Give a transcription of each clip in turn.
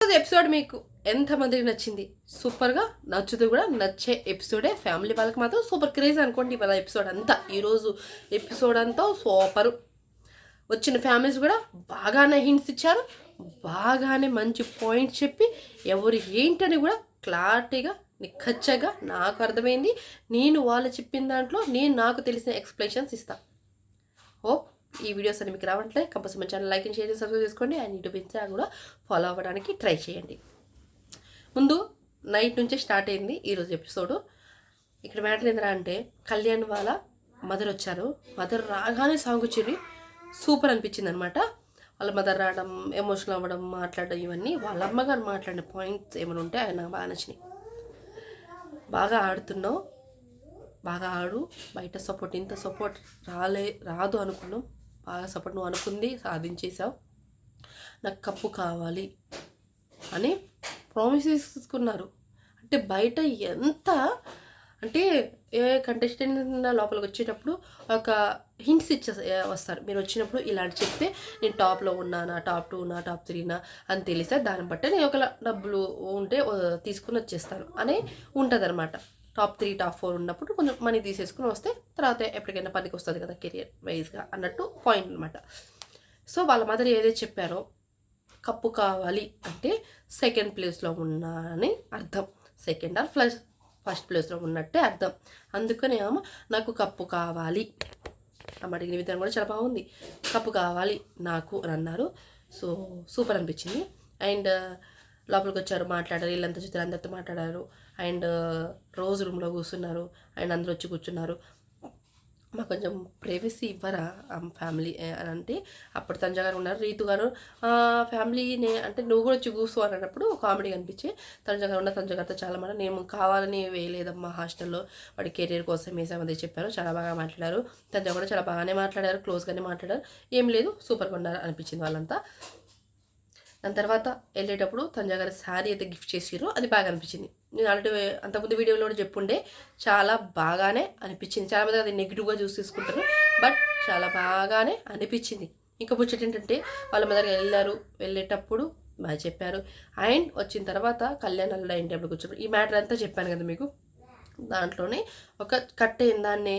ఈరోజు ఎపిసోడ్ మీకు ఎంతమందికి నచ్చింది? సూపర్గా నచ్చుతూ కూడా నచ్చే ఎపిసోడే. ఫ్యామిలీ వాళ్ళకి మాత్రం సూపర్ క్రేజ్ అనుకోండి ఇవాళ ఎపిసోడ్ అంతా. ఈరోజు ఎపిసోడ్ అంతా సూపరు. వచ్చిన ఫ్యామిలీస్ కూడా బాగానే హింట్స్ ఇచ్చారు, బాగానే మంచి పాయింట్స్ చెప్పి ఎవరు ఏంటని కూడా క్లారిటీగా నిఖచ్చగా నాకు అర్థమైంది. నేను వాళ్ళు చెప్పిన దాంట్లో నేను నాకు తెలిసిన ఎక్స్ప్లెనేషన్స్ ఇస్తాను. హోప్ ఈ వీడియోస్ అని మీకు రావట్లే. కంపల్సరీ మన channel like and share subscribe చేసుకోండి. అండ్ యూట్యూబ్ ఇన్స్టాగ్రామ్ కూడా ఫాలో అవ్వడానికి ట్రై చేయండి. ముందు నైట్ నుంచే స్టార్ట్ అయింది ఈరోజు ఎపిసోడు. ఇక్కడ మ్యాటర్ ఏంటంటే అంటే కళ్యాణ్ వాళ్ళ మదర్ వచ్చారు. మదర్ రాగానే సాంగ్ వచ్చింది, సూపర్ అనిపించింది అనమాట. వాళ్ళ మదర్ రావడం, ఎమోషనల్ అవ్వడం, మాట్లాడడం, ఇవన్నీ వాళ్ళ అమ్మగారు మాట్లాడిన పాయింట్స్ ఏమైనా ఉంటే ఆయన నాకు బాగా నచ్చినాయి. బాగా ఆడుతున్నావు, బాగా ఆడు, బయట సపోర్ట్ ఇంత సపోర్ట్ రాదు అనుకున్నాం, బాగా సపోర్ట్ నువ్వు అనుకుంది సాధించేసావు, నాకు కప్పు కావాలి అని ప్రామిస్ తీసుకున్నారు. అంటే బయట ఎంత అంటే ఏ కంటెస్టెంట్ లోపలికి వచ్చేటప్పుడు ఒక హింట్స్ వస్తారు. మీరు వచ్చినప్పుడు ఇలాంటి చెప్తే నేను టాప్లో ఉన్నానా, టాప్ 2 నా, టాప్ 3 నా అని తెలిస్తే దాన్ని బట్టి నేను ఒక డబ్బులు ఉంటే తీసుకుని వచ్చేస్తాను అని ఉంటుంది అనమాట. టాప్ 3 టాప్ 4 ఉన్నప్పుడు కొంచెం మనీ తీసేసుకుని వస్తే తర్వాత ఎప్పటికైనా పనికి వస్తుంది కదా కెరియర్ వైజ్గా అన్నట్టు పాయింట్ అనమాట. సో వాళ్ళ మదర్ ఏదైతే చెప్పారో కప్పు కావాలి అంటే సెకండ్ ప్లేస్లో ఉన్నా అని అర్థం. సెకండ్ ఆర్ ఫస్ట్ ప్లేస్లో ఉన్నట్టే అర్థం. అందుకనే ఏమో నాకు కప్పు కావాలి అమ్మ అడిగిన విధానం కూడా చాలా బాగుంది. కప్పు కావాలి నాకు అని అన్నారు. సో సూపర్ అనిపించింది. అండ్ లోపలికి వచ్చారు, మాట్లాడారు, వీళ్ళంతా చూస్తారు, అందరితో మాట్లాడారు. అండ్ రోజు రూమ్లో కూర్చున్నారు. అండ్ అందరూ వచ్చి కూర్చున్నారు. మాకు కొంచెం ప్రైవసీ ఇవ్వరా ఫ్యామిలీ అని అంటే అప్పుడు తనుజ గారు ఉన్నారు, రీతు గారు ఫ్యామిలీనే అంటే నువ్వు కూడా వచ్చి కూర్చో అని అన్నప్పుడు కామెడీ అనిపించి తనుజ గారు ఉన్న తనుజ గారితో చాలా మాట నేను కావాలని వేయలేదమ్మా, హాస్టల్లో వాడి కెరీర్ కోసం వేసామని చెప్పారు. చాలా బాగా మాట్లాడారు. తనుజ కూడా చాలా బాగానే మాట్లాడారు, క్లోజ్గానే మాట్లాడారు. ఏం లేదు, సూపర్గా ఉన్నారు అనిపించింది వాళ్ళంతా. దాని తర్వాత వెళ్ళేటప్పుడు తనుజ గారి శారీ అయితే గిఫ్ట్ చేసిర్రు, అది బాగా అనిపించింది. నేను ఆల్రెడీ అంతకుముందు వీడియోలో కూడా చెప్పుండే చాలా బాగానే అనిపించింది. చాలా మంది అది నెగిటివ్గా చూసి తీసుకుంటారు, బట్ చాలా బాగానే అనిపించింది. ఇంకా ముచ్చట ఏంటంటే వాళ్ళ మదర్ వెళ్ళేటప్పుడు బాగా చెప్పారు. అండ్ వచ్చిన తర్వాత కళ్యాణ్ అల్లుడు అయిన టైంలో కూర్చోబెట్టి ఈ మ్యాటర్ అంతా చెప్పాను కదా మీకు. దాంట్లోనే ఒక కట్ అయిన దాన్ని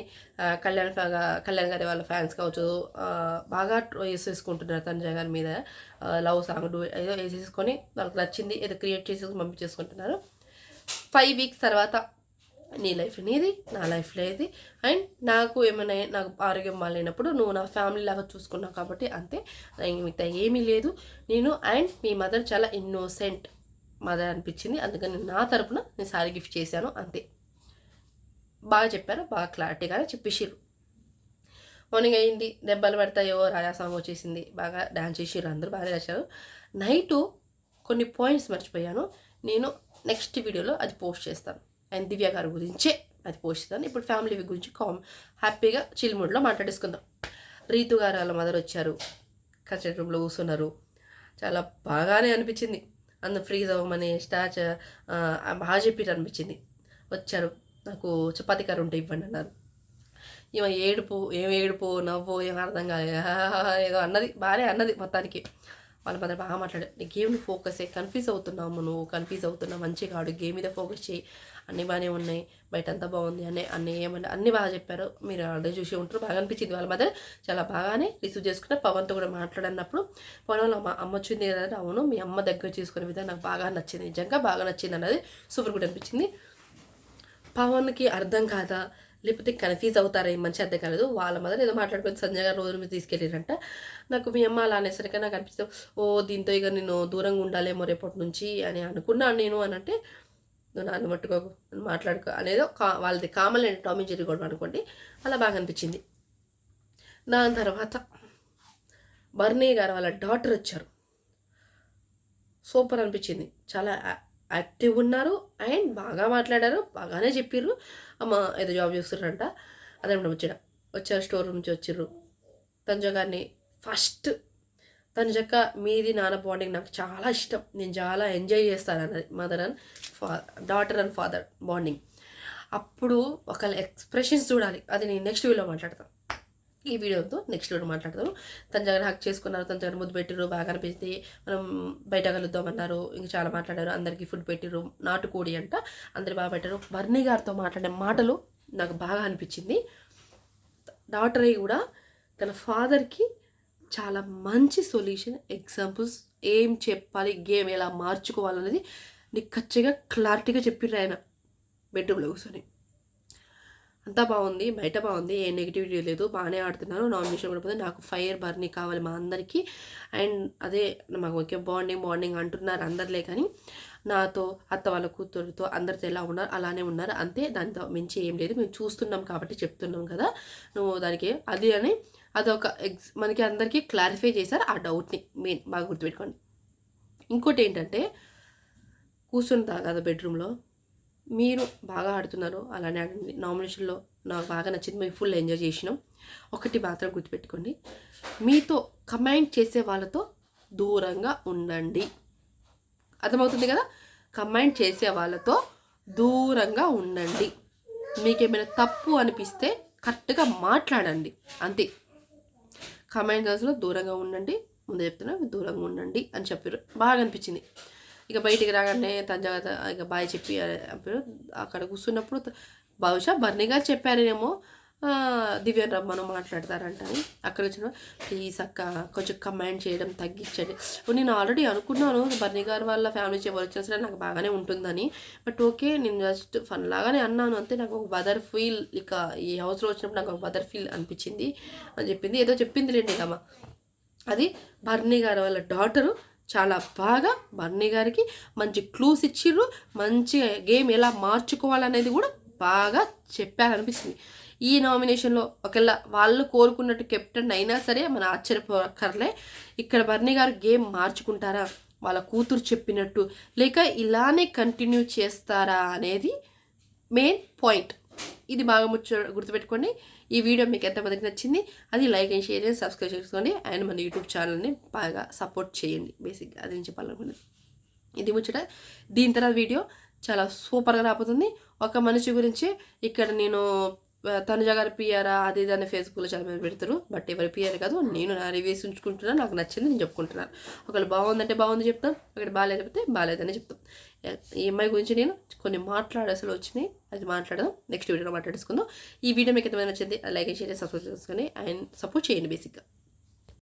కళ్యాణ్ గారి వాళ్ళ ఫ్యాన్స్ కావచ్చు బాగా వేసేసుకుంటున్నారు తనుజ గారి మీద. లవ్ సాంగ్ ఏదో వేసేసుకొని వాళ్ళకి నచ్చింది ఏదో క్రియేట్ చేసి పంపించేసుకుంటున్నారు. 5 వీక్స్ తర్వాత నీ లైఫ్ నీది, నా లైఫ్ లేది. అండ్ నాకు ఆరోగ్యం బాగాలేనప్పుడు నువ్వు నా ఫ్యామిలీ లాగా చూసుకున్నావు కాబట్టి అంతే, మిగతా ఏమీ లేదు. నేను అండ్ మీ మదర్ చాలా ఇన్నోసెంట్ మదర్ అనిపించింది. అందుకని నా తరపున నేను సారీ గిఫ్ట్ చేశాను అంతే. బాగా చెప్పారు, బాగా క్లారిటీగానే చెప్పేసిర్రు. మార్నింగ్ అయింది, దెబ్బలు పడతాయో రాజా సాంగ్ వచ్చేసింది, బాగా డ్యాన్స్ చేసిర్రు, అందరూ బాగా చేశారు. నైటు కొన్ని పాయింట్స్ మర్చిపోయాను, నేను నెక్స్ట్ వీడియోలో అది పోస్ట్ చేస్తాను. అండ్ దివ్య గారి గురించే అది పోస్ట్ చేస్తాను. ఇప్పుడు ఫ్యామిలీ గురించి హ్యాపీగా చిల్ మూడ్లో మాట్లాడేసుకుందాం. రీతు గారు వాళ్ళ మదర్ వచ్చారు, కన్సల్ట్ రూమ్లో కూర్చున్నారు. చాలా బాగానే అనిపించింది. అందులో ఫ్రీజ్ అవ్వమని బాగా చెప్పిట్టు అనిపించింది. వచ్చారు, నాకు చపాతీ కర్ర ఉంటే ఇవ్వండి అన్నారు. ఏం ఏడుపు నవ్వు ఏం అర్థం కాలేదు, ఏదో అన్నది, బాగానే అన్నది మొత్తానికి. వాళ్ళ మదర్ బాగా మాట్లాడారు, నీ గేమ్ని ఫోకస్ అయ్యి కన్ఫ్యూజ్ అవుతున్నావు, మంచిగా ఆడు, గేమ్ మీద ఫోకస్ చేయి, అన్నీ బాగానే ఉన్నాయి, బయట అంతా బాగుంది అన్నీ ఏమన్నా అన్నీ బాగా చెప్పారు. మీరు ఆల్రెడీ చూసి ఉంటారు, బాగా అనిపించింది. వాళ్ళ మదర్ చాలా బాగానే రిసీవ్ చేసుకున్నారు. పవన్తో కూడా మాట్లాడినప్పుడు పవన్ వాళ్ళ అమ్మ వచ్చింది కదా, అవును మీ అమ్మ దగ్గర చేసుకునే విధానం నాకు బాగా నచ్చింది, నిజంగా బాగా నచ్చింది అన్నది సూపర్ గుడ్ అనిపించింది. పవన్కి అర్థం కాదా లేకపోతే కన్ఫ్యూజ్ అవుతారా ఈ మంచి అర్థం కాలేదు. వాళ్ళ మదర్ ఏదో మాట్లాడుకొని సంజయ్ గారు రోజు మీద తీసుకెళ్ళారంట. నాకు మీ అమ్మ అలా అనేసరికి నాకు అనిపిస్తుంది, దీంతో ఇక నేను దూరంగా ఉండాలేమో రేపటి నుంచి అని అనుకున్నాను నేను అని అంటే, నువ్వు నాన్న మట్టుకోకు మాట్లాడుకో అనేదో వాళ్ళది కామన్ అండి, టామీ జెర్రీ గొడవ అనుకోండి, అలా బాగా అనిపించింది. దాని తర్వాత బర్నీ గారు వాళ్ళ డాటర్ వచ్చారు, సూపర్ అనిపించింది. చాలా యాక్టివ్ ఉన్నారు అండ్ బాగా మాట్లాడారు, బాగానే చెప్పిర్రు. అమ్మ ఏదో జాబ్ చేస్తున్నారంట, అదే వచ్చారు, స్టోర్ రూమ్ నుంచి వచ్చిర్రు. తనుజ గారిని ఫస్ట్ తనుజక్క మీది నాన్న బాండింగ్ నాకు చాలా ఇష్టం, నేను చాలా ఎంజాయ్ చేస్తాను అన్నది. Mother and daughter and father bonding. అప్పుడు ఒకళ్ళ ఎక్స్ప్రెషన్స్ చూడాలి, అది నేను నెక్స్ట్ వీడియోలో మాట్లాడతాను. ఈ వీడియోతో నెక్స్ట్ వీడియో మాట్లాడతారు. తన దగ్గర హక్ చేసుకున్నారు, తన దగ్గర ముద్దు పెట్టిరు, బాగా అనిపించింది, మనం బయట కలుద్దామన్నారు, ఇంకా చాలా మాట్లాడారు, అందరికీ ఫుడ్ పెట్టిరు, నాటుకోడి అంట, అందరు బాగా పెట్టారు. బర్నీ గారితో మాట్లాడే మాటలు నాకు బాగా అనిపించింది. డాటర్ అయ్యి కూడా తన ఫాదర్కి చాలా మంచి సొల్యూషన్, ఎగ్జాంపుల్స్, ఏం చెప్పాలి, గేమ్ ఎలా మార్చుకోవాలనేది నిక్కచ్చిగా క్లారిటీగా చెప్పిర్రు ఆయన బెడ్రూమ్లో కూర్చొని. అంతా బాగుంది, బయట బాగుంది, ఏ నెగిటివిటీ లేదు, బాగానే ఆడుతున్నారు. నామినేషన్ కూడా పోతుంది. నాకు ఫైర్ బర్నీ కావాలి మా అందరికీ. అండ్ అదే మాకు ఓకే బాండింగ్ అంటున్నారు అందరిలే, కానీ నాతో అత్త వాళ్ళ కూతురుతో అందరితో ఎలా ఉన్నారు అలానే ఉన్నారు అంతే, దాంతో మించి ఏం లేదు. మేము చూస్తున్నాం కాబట్టి చెప్తున్నాం కదా, నువ్వు దానికి అది అని అదొక మనకి అందరికీ క్లారిఫై చేశారు ఆ డౌట్ని. మెయిన్ బాగా గుర్తుపెట్టుకోండి. ఇంకోటి ఏంటంటే కూర్చుంటా కదా బెడ్రూమ్లో, మీరు బాగా ఆడుతున్నారు అలానే ఆడండి. నామినేషన్లో నాకు బాగా నచ్చింది, మేము ఫుల్ ఎంజాయ్ చేసినాం. ఒకటి మాత్రం గుర్తుపెట్టుకోండి, మీతో కమెంట్ చేసే వాళ్ళతో దూరంగా ఉండండి. అర్థమవుతుంది కదా, కమెంట్ చేసే వాళ్ళతో దూరంగా ఉండండి. మీకేమైనా తప్పు అనిపిస్తే కరెక్ట్గా మాట్లాడండి అంతే. కమెంట్ బాక్స్లో దూరంగా ఉండండి, ముందు చెప్తున్నా దూరంగా ఉండండి అని చెప్పారు, బాగా అనిపించింది. ఇక బయటికి రాగానే తన ఇక బాయ్ చెప్పి అక్కడ కూర్చున్నప్పుడు బహుశా బర్నీ గారు చెప్పారేమో దివ్యని రమ్మను మాట్లాడతారంటని. అక్కడ వచ్చిన ప్లీజ్ అక్క కొంచెం కమెంట్ చేయడం తగ్గించండి. నేను ఆల్రెడీ అనుకున్నాను బర్నీ గారు వాళ్ళ ఫ్యామిలీ ఎవరు వచ్చినా సరే నాకు బాగానే ఉంటుందని, బట్ ఓకే నేను జస్ట్ ఫన్ లాగానే అన్నాను అంతే. నాకు ఒక బదర్ ఫీల్, ఇక ఈ హౌస్లో వచ్చినప్పుడు నాకు ఒక బదర్ ఫీల్ అనిపించింది అని చెప్పింది. ఏదో చెప్పింది లేండి అమ్మ. అది బర్నీ గారు వాళ్ళ డాటరు చాలా బాగా బర్నీ గారికి మంచి క్లూస్ ఇచ్చిర్రు, మంచి గేమ్ ఎలా మార్చుకోవాలనేది కూడా బాగా చెప్పారనిపిస్తుంది. ఈ నామినేషన్లో ఒకవేళ వాళ్ళు కోరుకున్నట్టు కెప్టెన్ అయినా సరే మన ఆశ్చర్యపోకర్లే. ఇక్కడ బర్నీ గారు గేమ్ మార్చుకుంటారా, వాళ్ళ కూతురు చెప్పినట్టు, లేక ఇలానే కంటిన్యూ చేస్తారా అనేది మెయిన్ పాయింట్. ఇది బాగా గుర్తుపెట్టుకోండి. ఈ వీడియో మీకు ఎంతమందికి నచ్చింది అది లైక్ అండ్ షేర్ చేసి సబ్స్క్రైబ్ చేసుకోండి. అండ్ మన యూట్యూబ్ ఛానల్ని బాగా సపోర్ట్ చేయండి. బేసిక్గా అది నేను చెప్పాలనుకున్నాను. ఇది ముచ్చట. దీని తర్వాత వీడియో చాలా సూపర్గా రాబోతుంది. ఒక మనిషి గురించి ఇక్కడ నేను తనుజ గారి పిఆరా అది ఇది అని ఫేస్బుక్లో చాలా మంది పెడతారు, బట్ ఎవరి పిఆర్ కాదు, నేను నా రివ్యూస్ ఉంచుకుంటున్నాను, నాకు నచ్చింది నేను చెప్పుకుంటున్నాను. ఒకవేళ బాగుందంటే బాగుంది చెప్తాం, ఒకటి బాగాలేకపోతే బాగాలేదని చెప్తాం. ఈ అమ్మాయి గురించి నేను కొన్ని మాట్లాడాల్సి వచ్చినాయి, అది మాట్లాడదాం నెక్స్ట్ వీడియోలో మాట్లాడుకుందాం. ఈ వీడియో మీకు ఎంతమంది నచ్చింది లైక్ షేర్ సబ్స్క్రైబ్ చేసుకొని అండ్ సపోర్ట్ చేయండి బేసిక్గా.